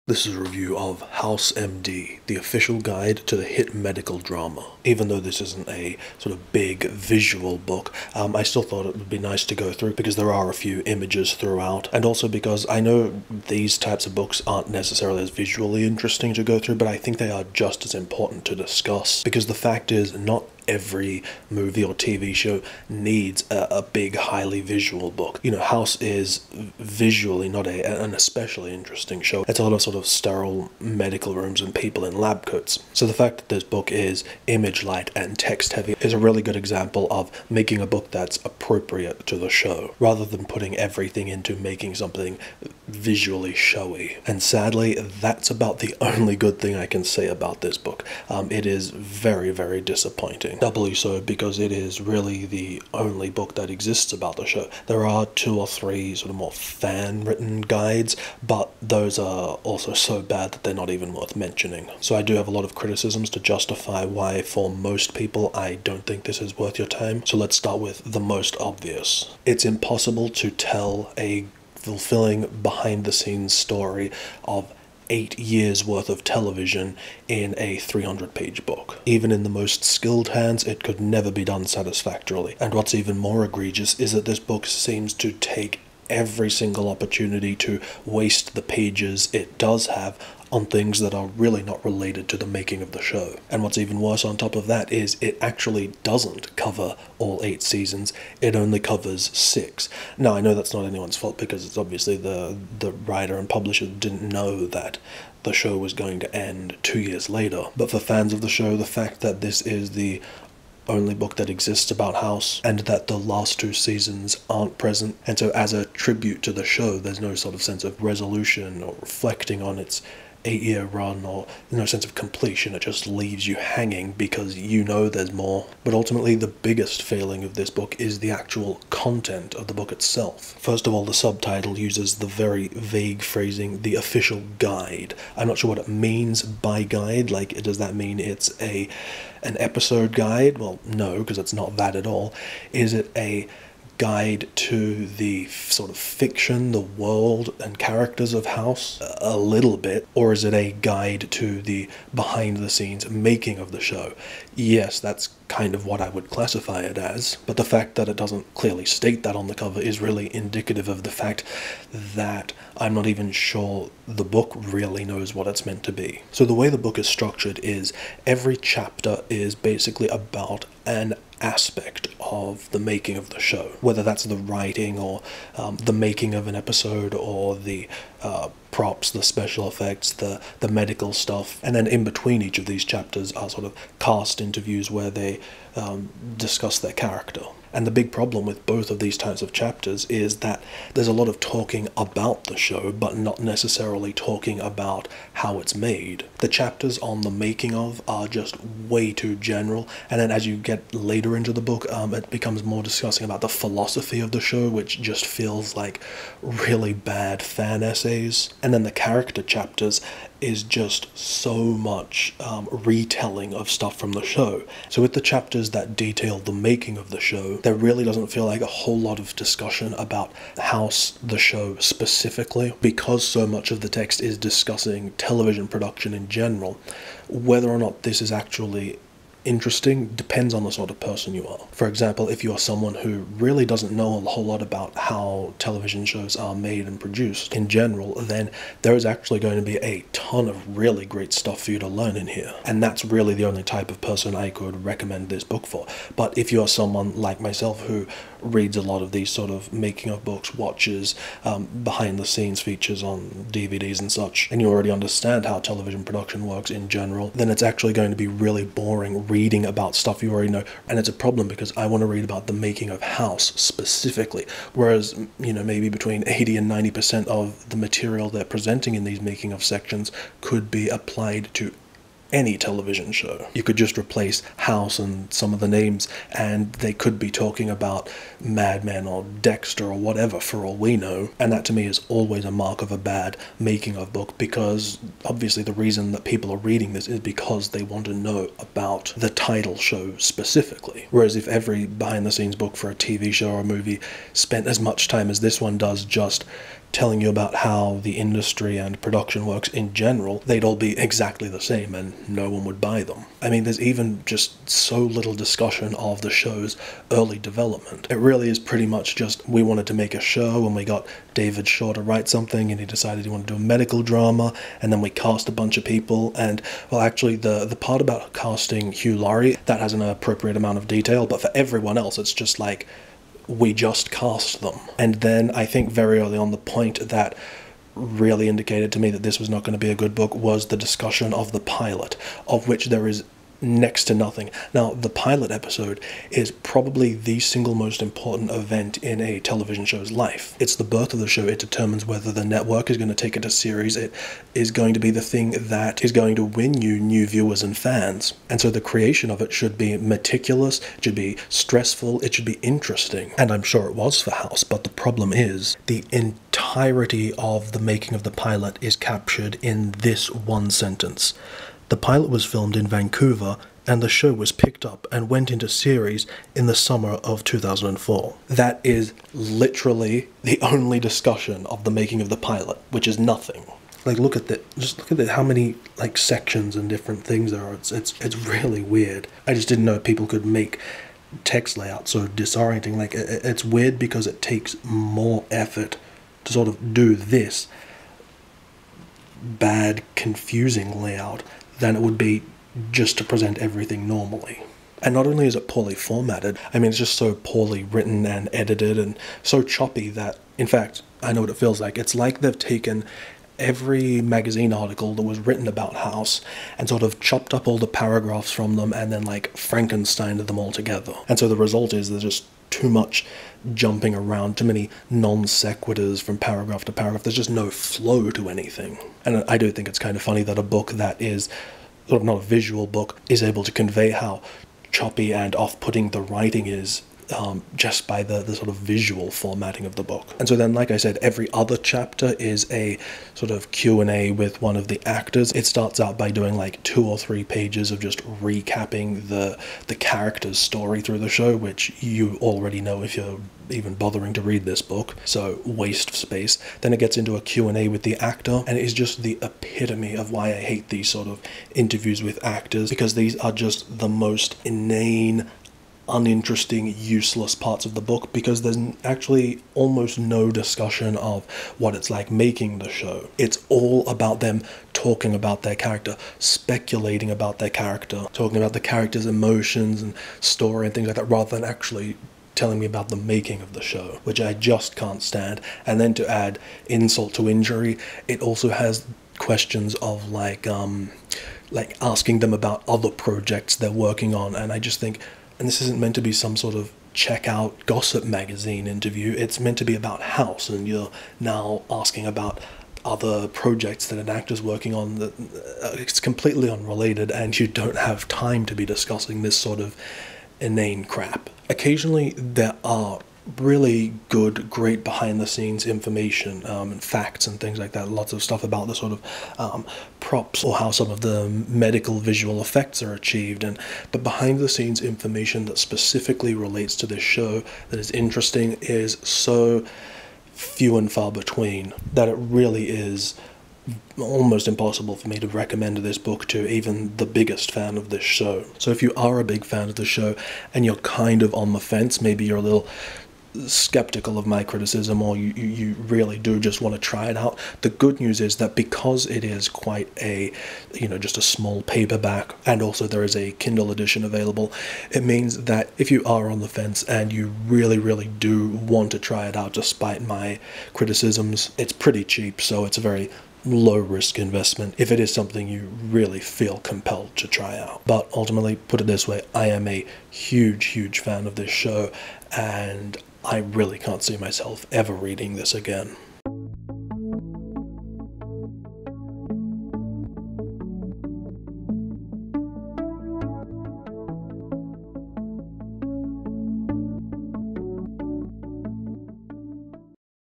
This is a review of House MD, the official guide to the hit medical drama. Even though this isn't a sort of big visual book, I still thought it would be nice to go through because there are a few images throughout, and also because I know these types of books aren't necessarily as visually interesting to go through, but I think they are just as important to discuss, because the fact is, not every movie or TV show needs a big, highly visual book. You know, House is visually not an especially interesting show. It's a lot of sort of sterile medical rooms and people in lab coats. So the fact that this book is image light and text heavy is a really good example of making a book that's appropriate to the show, rather than putting everything into making something visually showy. And sadly, that's about the only good thing I can say about this book. It is very, very disappointing. Doubly so because it is really the only book that exists about the show. There are 2 or 3 sort of more fan-written guides, but those are also so bad that they're not even worth mentioning. So I do have a lot of criticisms to justify why, for most people, I don't think this is worth your time. So let's start with the most obvious. It's impossible to tell a fulfilling behind-the-scenes story of 8 years worth of television in a 300-page book. Even in the most skilled hands, it could never be done satisfactorily. And what's even more egregious is that this book seems to take every single opportunity to waste the pages it does have on things that are really not related to the making of the show. And what's even worse on top of that is it actually doesn't cover all 8 seasons, it only covers 6. Now, I know that's not anyone's fault because it's obviously the writer and publisher didn't know that the show was going to end 2 years later. But for fans of the show, the fact that this is the only book that exists about House, and that the last 2 seasons aren't present, and so as a tribute to the show, there's no sort of sense of resolution or reflecting on its 8-year run, or no sense of completion. It just leaves you hanging because you know there's more. But ultimately, the biggest failing of this book is the actual content of the book itself. First of all, the subtitle uses the very vague phrasing, the official guide. I'm not sure what it means by guide. Like, does that mean it's an episode guide? Well, no, because it's not that at all. Is it a guide to the sort of fiction, the world and characters of House? A little bit. Or is it a guide to the behind-the-scenes making of the show? Yes, that's kind of what I would classify it as, but the fact that it doesn't clearly state that on the cover is really indicative of the fact that I'm not even sure the book really knows what it's meant to be. So the way the book is structured is every chapter is basically about an aspect of the making of the show, whether that's the writing or the making of an episode or the props, the special effects, the medical stuff. And then in between each of these chapters are sort of cast interviews where they discuss their character. And the big problem with both of these types of chapters is that there's a lot of talking about the show, but not necessarily talking about how it's made. The chapters on the making of are just way too general, and then as you get later into the book, it becomes more discussing about the philosophy of the show, which just feels like really bad fan essays. And then the character chapters is just so much retelling of stuff from the show. So with the chapters that detail the making of the show, there really doesn't feel like a whole lot of discussion about House, the show specifically, because so much of the text is discussing television production in general. Whether or not this is actually interesting depends on the sort of person you are. For example, if you are someone who really doesn't know a whole lot about how television shows are made and produced in general, then there is actually going to be a ton of really great stuff for you to learn in here. And that's really the only type of person I could recommend this book for. But if you are someone like myself who reads a lot of these sort of making of books, watches behind the scenes features on DVDs and such, and you already understand how television production works in general, then it's actually going to be really boring reading about stuff you already know. And it's a problem because I want to read about the making of House specifically, whereas, you know, maybe between 80 and 90% of the material they're presenting in these making of sections could be applied to any television show. You could just replace House and some of the names, and they could be talking about Mad Men or Dexter or whatever for all we know. And that to me is always a mark of a bad making of book, because obviously the reason that people are reading this is because they want to know about the title show specifically. Whereas if every behind the scenes book for a TV show or a movie spent as much time as this one does just telling you about how the industry and production works in general, they'd all be exactly the same and no one would buy them. I mean, there's even just so little discussion of the show's early development. It really is pretty much just, we wanted to make a show and we got David Shaw to write something and he decided he wanted to do a medical drama, and then we cast a bunch of people. And, well, actually the part about casting Hugh Laurie, that has an appropriate amount of detail, but for everyone else it's just like, we just cast them. And then I think very early on, the point that really indicated to me that this was not going to be a good book was the discussion of the pilot, of which there is next to nothing. Now, the pilot episode is probably the single most important event in a television show's life. It's the birth of the show. It determines whether the network is going to take it to series. It is going to be the thing that is going to win you new viewers and fans. And so the creation of it should be meticulous, it should be stressful, it should be interesting. And I'm sure it was for House, but the problem is the entirety of the making of the pilot is captured in this one sentence. The pilot was filmed in Vancouver, and the show was picked up and went into series in the summer of 2004. That is literally the only discussion of the making of the pilot, which is nothing. Like, look at that. Just look at how many, like, sections and different things there are. It's really weird. I just didn't know people could make text layout so disorienting. Like, it's weird because it takes more effort to sort of do this bad, confusing layout than it would be just to present everything normally. And not only is it poorly formatted, I mean, it's just so poorly written and edited and so choppy that, in fact, I know what it feels like. It's like they've taken every magazine article that was written about House and sort of chopped up all the paragraphs from them and then, like, Frankensteined them all together. And so the result is there's just too much jumping around, too many non sequiturs from paragraph to paragraph. There's just no flow to anything. And I do think it's kind of funny that a book that is sort of not a visual book is able to convey how choppy and off-putting the writing is just by the sort of visual formatting of the book. And so then, like I said, every other chapter is a sort of Q&A with one of the actors. It starts out by doing like 2 or 3 pages of just recapping the character's story through the show, which you already know if you're even bothering to read this book, so waste of space. Then it gets into a Q&A with the actor, and it is just the epitome of why I hate these sort of interviews with actors, because these are just the most inane, uninteresting, useless parts of the book, because there's actually almost no discussion of what it's like making the show. It's all about them talking about their character, speculating about their character, talking about the character's emotions and story and things like that, rather than actually telling me about the making of the show, which I just can't stand. And then to add insult to injury, it also has questions of like asking them about other projects they're working on, and I just think, and this isn't meant to be some sort of check out gossip magazine interview, it's meant to be about House, and you're now asking about other projects that an actor's working on that it's completely unrelated, and you don't have time to be discussing this sort of inane crap. Occasionally there are really good, great behind-the-scenes information and facts and things like that. Lots of stuff about the sort of props or how some of the medical visual effects are achieved. But behind-the-scenes information that specifically relates to this show that is interesting is so few and far between that it really is almost impossible for me to recommend this book to even the biggest fan of this show. So if you are a big fan of the show and you're kind of on the fence, maybe you're a little skeptical of my criticism, or you really do just want to try it out, the good news is that because it is quite a, just a small paperback, and also there is a Kindle edition available, it means that if you are on the fence and you really do want to try it out despite my criticisms, it's pretty cheap, so it's a very low-risk investment if it is something you really feel compelled to try out. But ultimately, put it this way, I am a huge fan of this show, and I really can't see myself ever reading this again.